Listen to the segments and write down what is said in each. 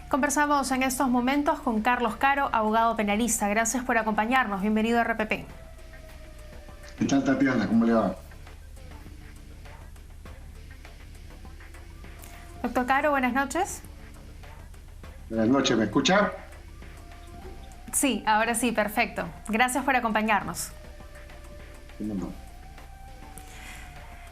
Conversamos en estos momentos con Carlos Caro, abogado penalista. Gracias por acompañarnos. Bienvenido a RPP. ¿Qué tal, Tatiana? ¿Cómo le va? Doctor Caro, buenas noches. Buenas noches, ¿me escucha? Sí, ahora sí, perfecto. Gracias por acompañarnos. No.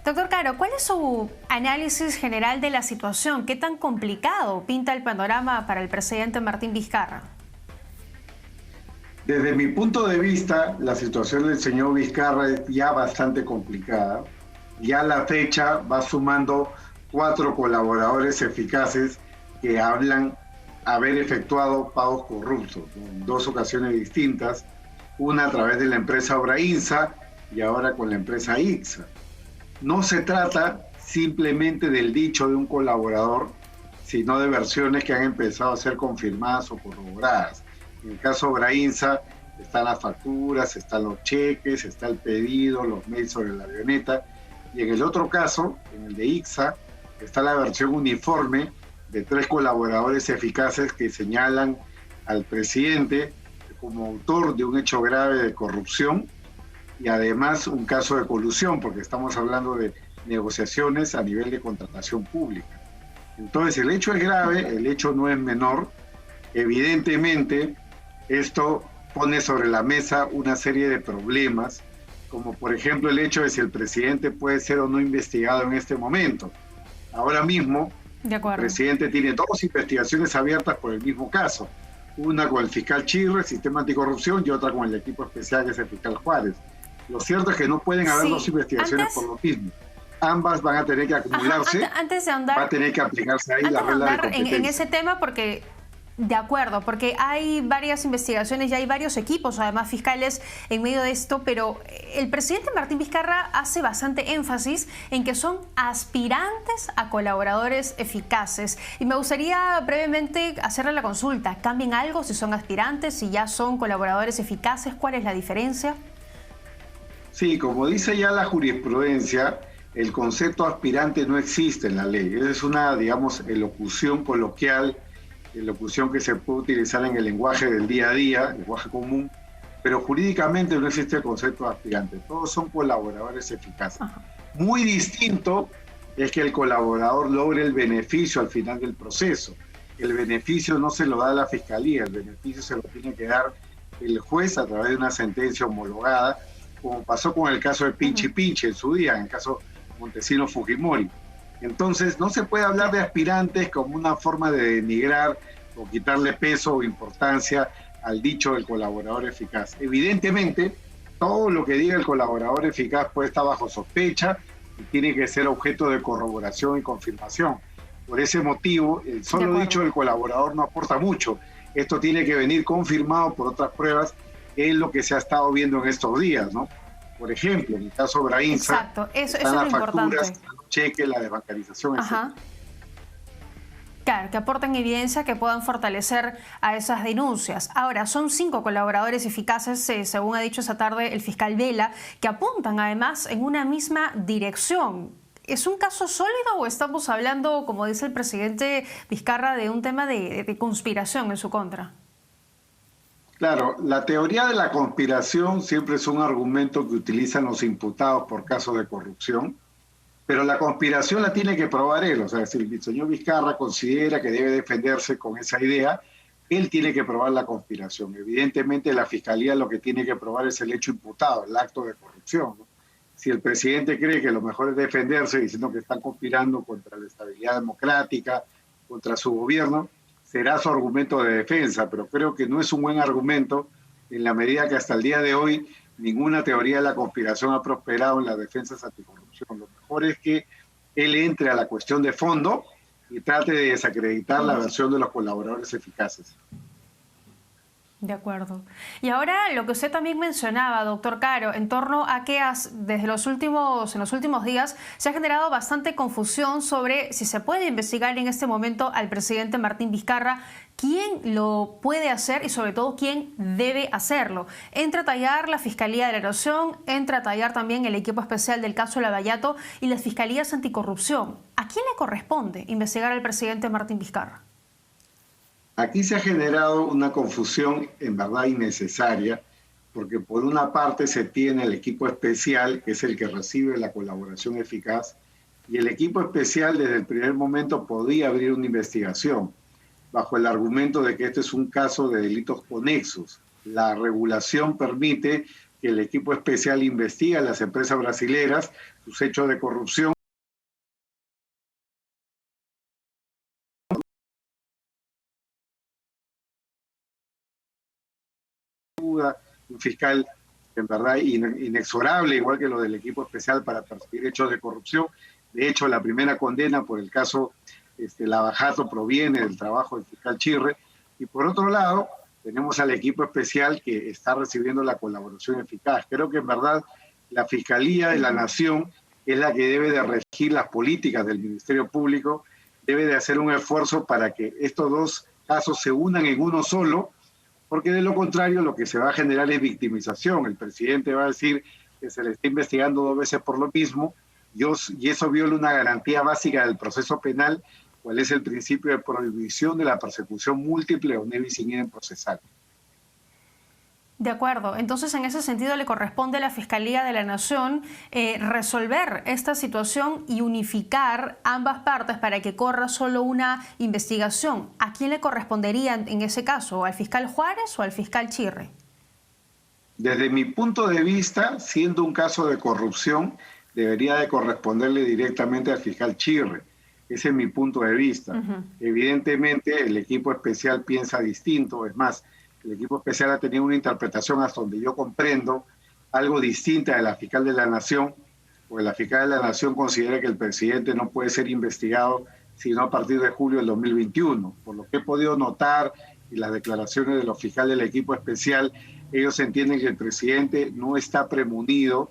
Doctor Caro, ¿cuál es su análisis general de la situación? ¿Qué tan complicado pinta el panorama para el presidente Martín Vizcarra? Desde mi punto de vista, la situación del señor Vizcarra es ya bastante complicada. Ya a la fecha va sumando 4 colaboradores eficaces que hablan haber efectuado pagos corruptos en 2 ocasiones distintas, una a través de la empresa Obrainsa y ahora con la empresa ICSA. No se trata simplemente del dicho de un colaborador, sino de versiones que han empezado a ser confirmadas o corroboradas. En el caso de Obrainsa están las facturas, están los cheques, está el pedido, los mails sobre la avioneta. Y en el otro caso, en el de ICSA, está la versión uniforme de 3 colaboradores eficaces que señalan al presidente como autor de un hecho grave de corrupción y además un caso de colusión, porque estamos hablando de negociaciones a nivel de contratación pública. Entonces, el hecho es grave, el hecho no es menor. Evidentemente, esto pone sobre la mesa una serie de problemas, como por ejemplo el hecho de si el presidente puede ser o no investigado en este momento. Ahora mismo, el presidente tiene 2 investigaciones abiertas por el mismo caso. Una con el fiscal Chirre, Sistema Anticorrupción, y otra con el equipo especial, que es el fiscal Juárez. Lo cierto es que no pueden haber 2 investigaciones por lo mismo. Ambas van a tener que acumularse, antes de ahondar, va a tener que aplicarse ahí la regla de competencia. En ese tema, porque... De acuerdo, porque hay varias investigaciones y hay varios equipos, además fiscales, en medio de esto, pero el presidente Martín Vizcarra hace bastante énfasis en que son aspirantes a colaboradores eficaces. Y me gustaría brevemente hacerle la consulta. ¿Cambian algo si son aspirantes, si ya son colaboradores eficaces? ¿Cuál es la diferencia? Sí, como dice ya la jurisprudencia, el concepto aspirante no existe en la ley. Es una, digamos, elocución coloquial, locución que se puede utilizar en el lenguaje del día a día, lenguaje común, pero jurídicamente no existe el concepto de aspirante. Todos son colaboradores eficaces. Muy distinto es que el colaborador logre el beneficio al final del proceso. El beneficio no se lo da la fiscalía, el beneficio se lo tiene que dar el juez a través de una sentencia homologada, como pasó con el caso de Pinchi Pinchi en su día, en el caso Montesino Fujimori. Entonces, no se puede hablar de aspirantes como una forma de denigrar o quitarle peso o importancia al dicho del colaborador eficaz. Evidentemente, todo lo que diga el colaborador eficaz puede estar bajo sospecha y tiene que ser objeto de corroboración y confirmación. Por ese motivo, el solo dicho del colaborador no aporta mucho. Esto tiene que venir confirmado por otras pruebas, que es lo que se ha estado viendo en estos días, ¿no? Por ejemplo, en el caso de Obrainsa, exacto, eso es las lo facturas, importante. los cheques, la desbancarización, etc. Claro, que aporten evidencia que puedan fortalecer a esas denuncias. Ahora, son 5 colaboradores eficaces, según ha dicho esta tarde el fiscal Vela, que apuntan además en una misma dirección. ¿Es un caso sólido o estamos hablando, como dice el presidente Vizcarra, de un tema de conspiración en su contra? Claro, la teoría de la conspiración siempre es un argumento que utilizan los imputados por casos de corrupción, pero la conspiración la tiene que probar él. O sea, si el señor Vizcarra considera que debe defenderse con esa idea, él tiene que probar la conspiración. Evidentemente, la Fiscalía lo que tiene que probar es el hecho imputado, el acto de corrupción, ¿no? Si el presidente cree que lo mejor es defenderse diciendo que están conspirando contra la estabilidad democrática, contra su gobierno, será su argumento de defensa, pero creo que no es un buen argumento en la medida que hasta el día de hoy ninguna teoría de la conspiración ha prosperado en las defensas anticorrupción. Lo mejor es que él entre a la cuestión de fondo y trate de desacreditar la versión de los colaboradores eficaces. De acuerdo. Y ahora lo que usted también mencionaba, doctor Caro, en torno a que en los últimos días se ha generado bastante confusión sobre si se puede investigar en este momento al presidente Martín Vizcarra, quién lo puede hacer y sobre todo quién debe hacerlo. Entra a tallar la Fiscalía de la Nación, entra a tallar también el equipo especial del caso Lavallato y las Fiscalías Anticorrupción. ¿A quién le corresponde investigar al presidente Martín Vizcarra? Aquí se ha generado una confusión en verdad innecesaria, porque por una parte se tiene el equipo especial, que es el que recibe la colaboración eficaz, y el equipo especial desde el primer momento podía abrir una investigación, bajo el argumento de que este es un caso de delitos conexos. La regulación permite que el equipo especial investigue a las empresas brasileras sus hechos de corrupción. Un fiscal en verdad inexorable, igual que lo del equipo especial para perseguir hechos de corrupción. De hecho, la primera condena por el caso Lavajato proviene del trabajo del fiscal Chirre. Y por otro lado, tenemos al equipo especial que está recibiendo la colaboración eficaz. Creo que en verdad la Fiscalía de la Nación es la que debe de regir las políticas del Ministerio Público, debe de hacer un esfuerzo para que estos dos casos se unan en uno solo, porque de lo contrario lo que se va a generar es victimización. El presidente va a decir que se le está investigando 2 veces por lo mismo, y eso viola una garantía básica del proceso penal, cuál es el principio de prohibición de la persecución múltiple o nevis in idem procesal. De acuerdo. Entonces, en ese sentido, le corresponde a la Fiscalía de la Nación resolver esta situación y unificar ambas partes para que corra solo una investigación. ¿A quién le correspondería en ese caso? ¿Al fiscal Juárez o al fiscal Chirre? Desde mi punto de vista, siendo un caso de corrupción, debería de corresponderle directamente al fiscal Chirre. Ese es mi punto de vista. Evidentemente, el equipo especial piensa distinto. Es más, el equipo especial ha tenido una interpretación hasta donde yo comprendo algo distinta de la fiscal de la Nación, porque la fiscal de la Nación considera que el presidente no puede ser investigado sino a partir de julio del 2021. Por lo que he podido notar y las declaraciones de los fiscales del equipo especial, ellos entienden que el presidente no está premunido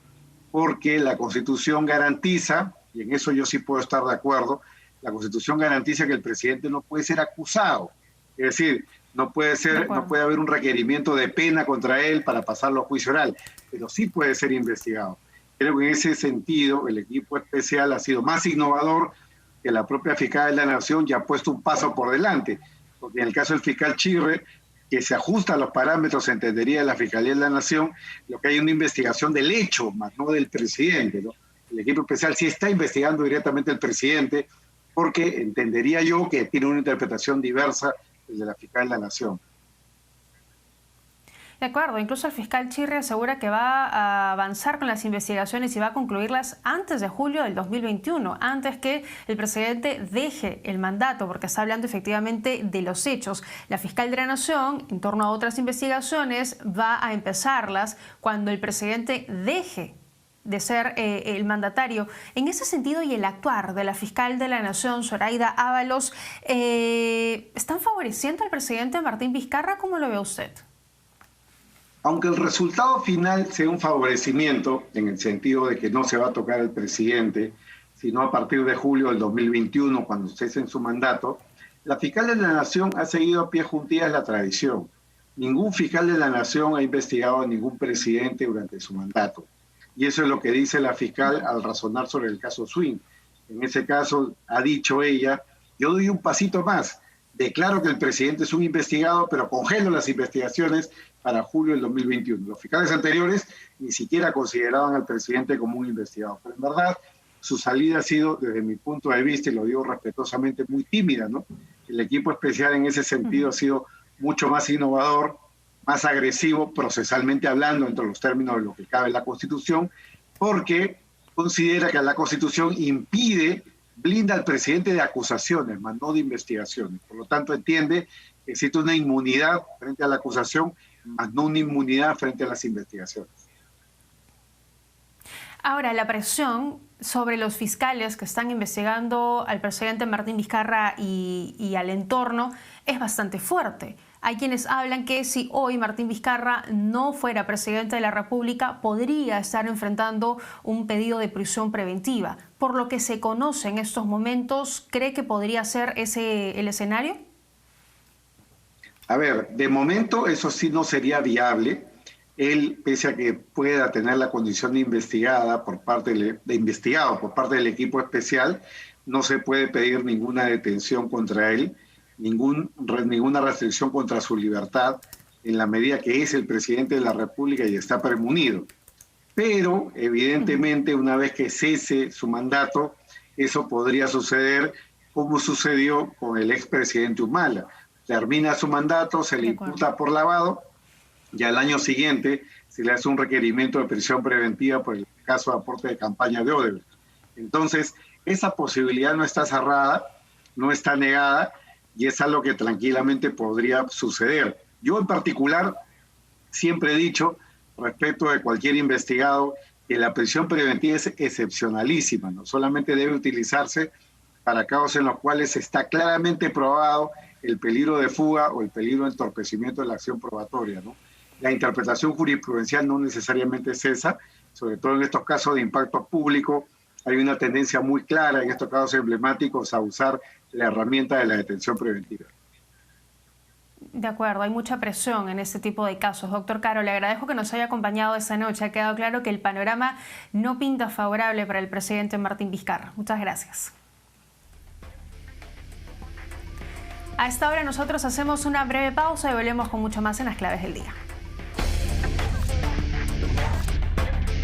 porque la Constitución garantiza, y en eso yo sí puedo estar de acuerdo, la Constitución garantiza que el presidente no puede ser acusado. Es decir, no puede haber un requerimiento de pena contra él para pasarlo a juicio oral, pero sí puede ser investigado. Creo que en ese sentido el equipo especial ha sido más innovador que la propia fiscal de la Nación, y ha puesto un paso por delante, porque en el caso del fiscal Chirre, que se ajusta a los parámetros, se entendería de la Fiscalía de la Nación, lo que hay una investigación del hecho, más no del presidente, ¿no? El equipo especial sí está investigando directamente al presidente, porque entendería yo que tiene una interpretación diversa de la fiscal de la Nación. De acuerdo, incluso el fiscal Chirre asegura que va a avanzar con las investigaciones y va a concluirlas antes de julio del 2021, antes que el presidente deje el mandato, porque está hablando efectivamente de los hechos. La fiscal de la Nación, en torno a otras investigaciones, va a empezarlas cuando el presidente deje de ser el mandatario. En ese sentido, y el actuar de la fiscal de la Nación, Zoraida Ábalos, ¿están favoreciendo al presidente Martín Vizcarra? ¿Cómo lo ve usted? Aunque el resultado final sea un favorecimiento, en el sentido de que no se va a tocar al presidente, sino a partir de julio del 2021, cuando cese en su mandato, la fiscal de la Nación ha seguido a pie juntillas la tradición. Ningún fiscal de la Nación ha investigado a ningún presidente durante su mandato. Y eso es lo que dice la fiscal al razonar sobre el caso Swing. En ese caso, ha dicho ella, yo doy un pasito más, declaro que el presidente es un investigado, pero congelo las investigaciones para julio del 2021. Los fiscales anteriores ni siquiera consideraban al presidente como un investigado. Pero en verdad, su salida ha sido, desde mi punto de vista, y lo digo respetuosamente, muy tímida, ¿no? El equipo especial en ese sentido ha sido mucho más innovador, más agresivo, procesalmente hablando, entre los términos de lo que cabe en la Constitución, porque considera que la Constitución blinda al presidente de acusaciones, más no de investigaciones. Por lo tanto, entiende que existe una inmunidad frente a la acusación, más no una inmunidad frente a las investigaciones. Ahora, la presión sobre los fiscales que están investigando al presidente Martín Vizcarra y al entorno es bastante fuerte. Hay quienes hablan que si hoy Martín Vizcarra no fuera presidente de la República, podría estar enfrentando un pedido de prisión preventiva. Por lo que se conoce en estos momentos, ¿cree que podría ser ese el escenario? A ver, de momento eso sí no sería viable. Él, pese a que pueda tener la condición de investigado por parte del equipo especial, no se puede pedir ninguna detención contra él. ninguna restricción contra su libertad en la medida que es el presidente de la República y está premunido. Pero, evidentemente, una vez que cese su mandato, eso podría suceder como sucedió con el expresidente Humala. Termina su mandato, se le imputa por lavado, y al año siguiente se le hace un requerimiento de prisión preventiva por el caso de aporte de campaña de Odebrecht. Entonces, esa posibilidad no está cerrada, no está negada, y es algo que tranquilamente podría suceder. Yo en particular siempre he dicho, respecto de cualquier investigado, que la prisión preventiva es excepcionalísima, no solamente debe utilizarse para casos en los cuales está claramente probado el peligro de fuga o el peligro de entorpecimiento de la acción probatoria, ¿no? La interpretación jurisprudencial no necesariamente es esa, sobre todo en estos casos de impacto público, hay una tendencia muy clara en estos casos emblemáticos a usar la herramienta de la detención preventiva. De acuerdo, hay mucha presión en este tipo de casos. Doctor Caro, le agradezco que nos haya acompañado esta noche. Ha quedado claro que el panorama no pinta favorable para el presidente Martín Vizcarra. Muchas gracias. A esta hora nosotros hacemos una breve pausa y volvemos con mucho más en Las Claves del Día.